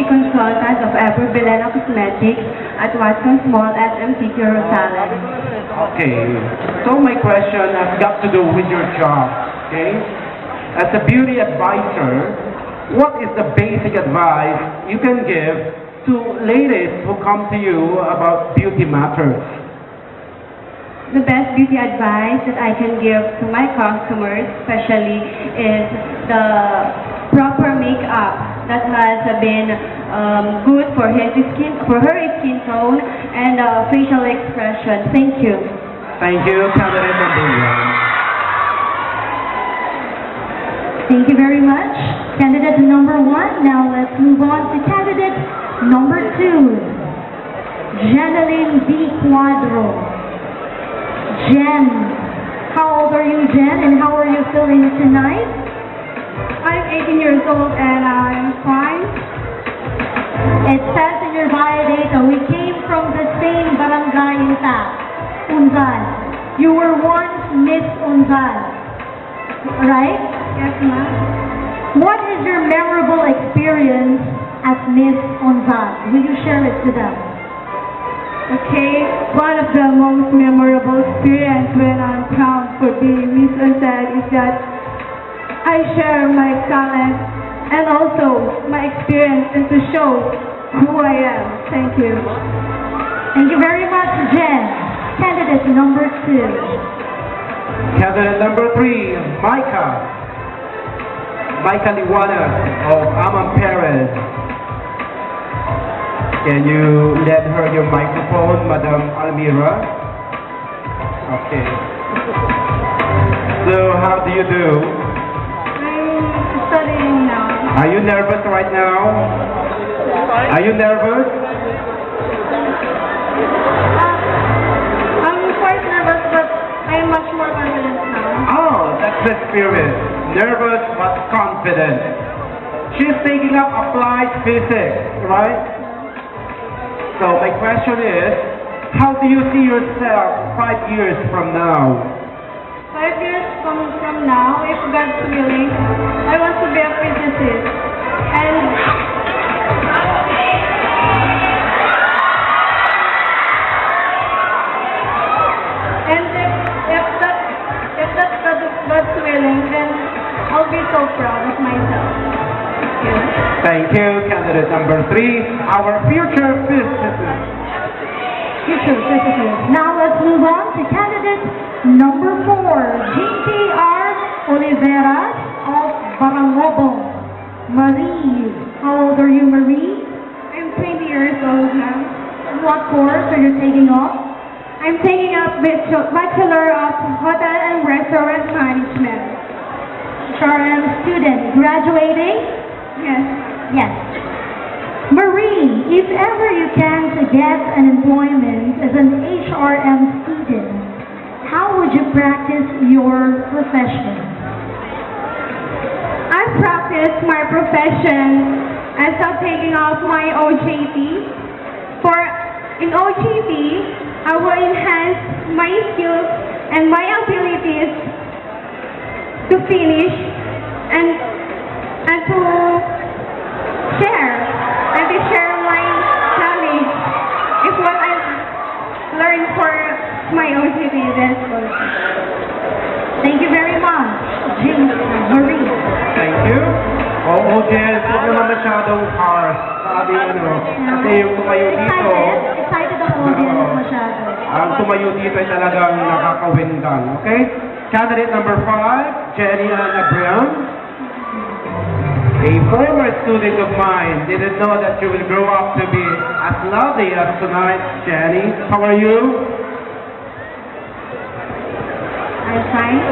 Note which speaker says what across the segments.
Speaker 1: consultant of Ever Bilena Cosmetics at Watson's Mall at MTQ Rosales.
Speaker 2: Okay, so my question has got to do with your job, okay? As a beauty advisor, what is the basic advice you can give to ladies who come to you about beauty matters?
Speaker 1: The best beauty advice that I can give to my customers, especially, is the proper makeup that has been good for her skin tone and facial expression. Thank you.
Speaker 2: Thank you, candidate number 1.
Speaker 3: Thank you very much, candidate number 1. Now let's move on to candidate number 2, Jeneline B. Cuadro. Jen, how old are you, Jen, and how are you feeling tonight?
Speaker 1: I'm 18 years old and I'm fine.
Speaker 3: It says in your biodata, we came from the same barangay in Tac, Unzal. You were once Miss Unzal, right?
Speaker 1: Yes, ma'am.
Speaker 3: What is your memorable experience as Miss Unzal? Will you share it to them?
Speaker 1: Okay, one of the most memorable experience when I'm proud for being Miss Unzal is that I share my talent and also my experience and to show who I am. Thank you.
Speaker 3: Thank you very much, Jen. Candidate number 2.
Speaker 2: Candidate number 3, Micah Liwanag of Amam Perez. Can you lend her your microphone, Madam Almira? Okay. So, how do you do?
Speaker 1: I'm studying now.
Speaker 2: Are you nervous right now? Are you nervous?
Speaker 1: I'm quite nervous, but I'm much more confident now.
Speaker 2: Oh, that's the spirit. Nervous but confident. She's taking up applied physics, right? So my question is, how do you see yourself 5 years from now?
Speaker 1: 5 years from now, if God's willing, I want to be a physicist. And if that's God's willing, then I'll be so proud of myself.
Speaker 2: Thank you, candidate number 3, our future physicist.
Speaker 3: Now let's move on to candidate number 4, GTR Olivera of Barangobong. Marie, how old are you, Marie?
Speaker 1: I'm 20 years old now.
Speaker 3: What course are you taking up?
Speaker 1: I'm taking up Bachelor of Hotel and Restaurant Management.
Speaker 3: HRM student, graduating?
Speaker 1: Yes.
Speaker 3: Yes. Marie, if ever you can get an employment as an HRM student, how would you practice your profession?
Speaker 1: I practice my profession as I'm taking off my OJT. In OJT, I will enhance my skills and my abilities to finish and to share my knowledge is what I learned for my OJT.
Speaker 3: Thank you very much, Marie.
Speaker 2: Thank you. Oo, Jess, huwag naman masyadong harsh. Sabi kasi yung tumayo dito.
Speaker 3: Excited ang audience masyado.
Speaker 2: Ang tumayo dito ay talagang nakakawindang. Okay? Candidate number 5, Jenny Ann Abraham. A former student of mine didn't know that you will grow up to be as lovely as tonight, Jenny. How are you?
Speaker 1: I'm fine.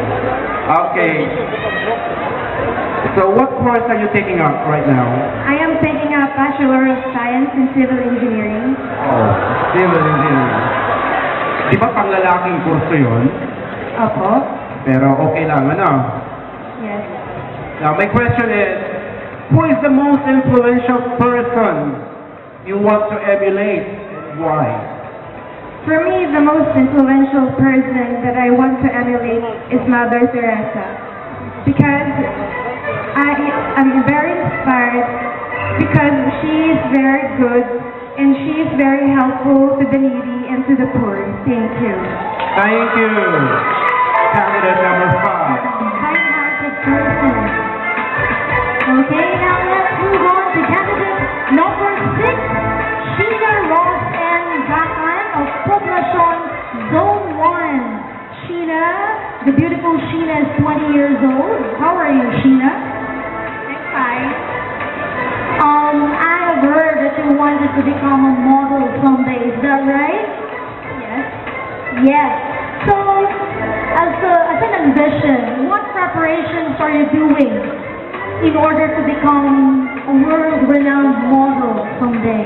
Speaker 2: Okay. So what course are you taking up right now?
Speaker 1: I am taking a Bachelor of Science in Civil Engineering.
Speaker 2: Oh, Civil Engineering. Di ba pang lalaking kurso yun?
Speaker 1: Opo.
Speaker 2: Pero okay lang, ano?
Speaker 1: Yes.
Speaker 2: Now my question is, who is the most influential person you want to emulate and why?
Speaker 1: For me, the most influential person that I want to emulate is Mother Teresa. Because I'm very inspired because she is very good and she is very helpful to the needy and to the poor. Thank you.
Speaker 2: Thank you. Candidate number 5.
Speaker 3: Kind-hearted person. Okay, now let's move on to candidate number 6, Sheena Ross and Gahan of Poblacion Zone 1. Sheena, the beautiful Sheena is 20 years old. How are you, Sheena?
Speaker 1: I'm fine.
Speaker 3: I have heard that you wanted to become a model someday. Is that right?
Speaker 1: Yes.
Speaker 3: Yes. So, as an ambition, what preparations are you doing in order to become a world-renowned model someday?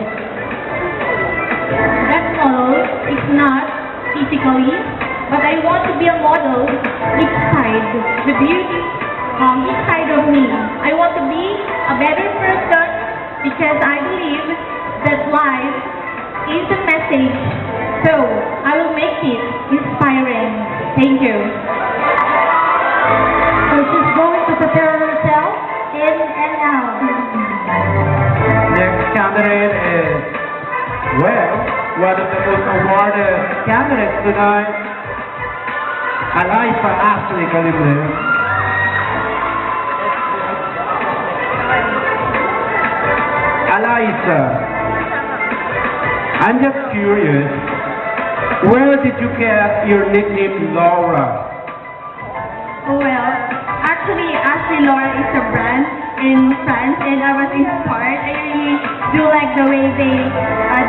Speaker 1: That model is not physically, but I want to be a model inside, the beauty inside of me. I want to be a better person because I believe that life is a message. So, I will make it inspiring. Thank you.
Speaker 3: So she's going to prepare herself in and out.
Speaker 2: Next candidate is, well, one of the most awarded candidates tonight, Eliza Ashley Calibre. Eliza, I'm just curious, where did you get your nickname Laura?
Speaker 1: Oh well, actually Ashley Laura is a brand in France and I was inspired. I really do like the way they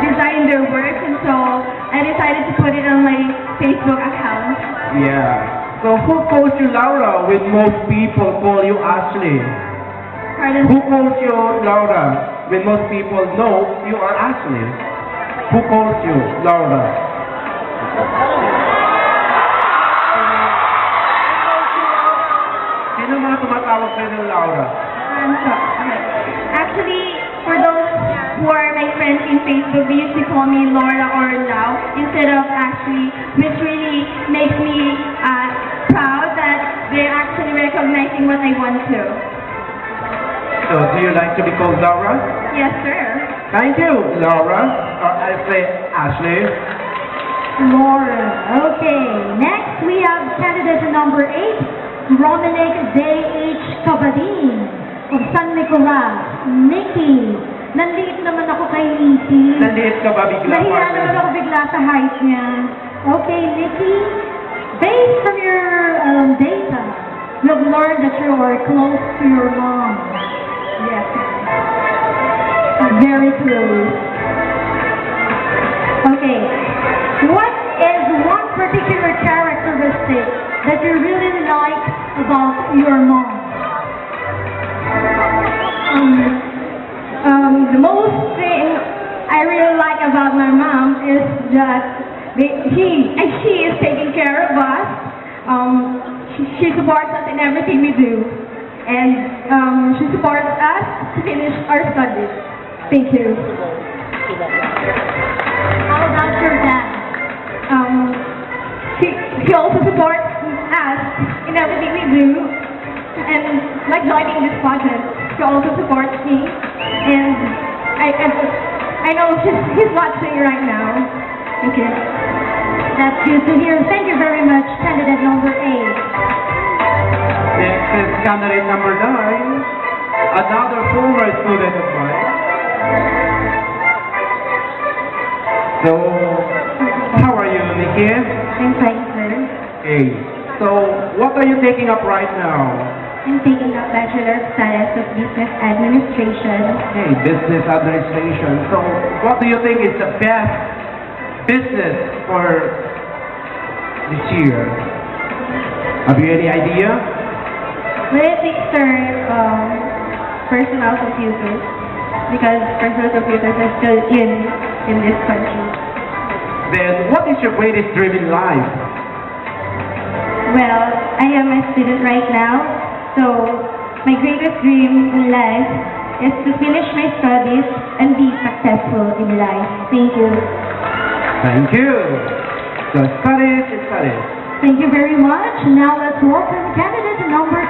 Speaker 1: design their work and so I decided to put it on my Facebook account.
Speaker 2: Yeah. So who calls you Laura when most people call you Ashley?
Speaker 1: Pardon?
Speaker 2: Who calls you Laura when most people know you are Ashley? Who calls you Laura? Sino mga tumatawag sa'yo ng Laura?
Speaker 1: Actually, for those who are my friends in Facebook, they used to call me Laura or Lau instead of Ashley, which really makes me proud that they're actually recognizing what I want to.
Speaker 2: So, do you like to be called Laura?
Speaker 1: Yes, sir.
Speaker 2: Thank you, Laura. Or I say Ashley.
Speaker 3: Laura. Okay. Next, we have candidate number 8, Romanic J.H. Cabadin of San Nicolas. Nikki. Nanliit naman ako kay Nikki.
Speaker 2: Nanliit ka ba bigla?
Speaker 3: Nahiya naman ako bigla sa height niya. Okay, Nikki. Based from your data, you've learned that you are close to your mom.
Speaker 1: Yes.
Speaker 3: Very close. Okay. What is one particular characteristic that you really like about your mom?
Speaker 1: The most thing I really like about my mom is that she is taking care of us. She supports us in everything we do. And she supports us to finish our studies. Thank you.
Speaker 3: How about your dad?
Speaker 1: He also supports us in everything we do. And like joining this project, he also supports me. And I know he's watching right now. Thank you.
Speaker 3: That's good to hear. Thank you very much, candidate number 8.
Speaker 2: Next is candidate number 9, another former student of mine. So, how are you, Nikki?
Speaker 1: I'm fine, sir.
Speaker 2: Okay. So, what are you taking up right now?
Speaker 1: I'm taking up Bachelor of Science of Business Administration.
Speaker 2: Okay, business administration. So, what do you think is the best business for this year? Have you any idea?
Speaker 1: Well, I think, sir, personal computers. Because personal computers are still in this country.
Speaker 2: Then, what is your greatest dream in life?
Speaker 1: Well, I am a student right now, so my greatest dream in life is to finish my studies and be successful in life. Thank you.
Speaker 2: Thank you. So, studies.
Speaker 3: Thank you very much. Now let's welcome candidate number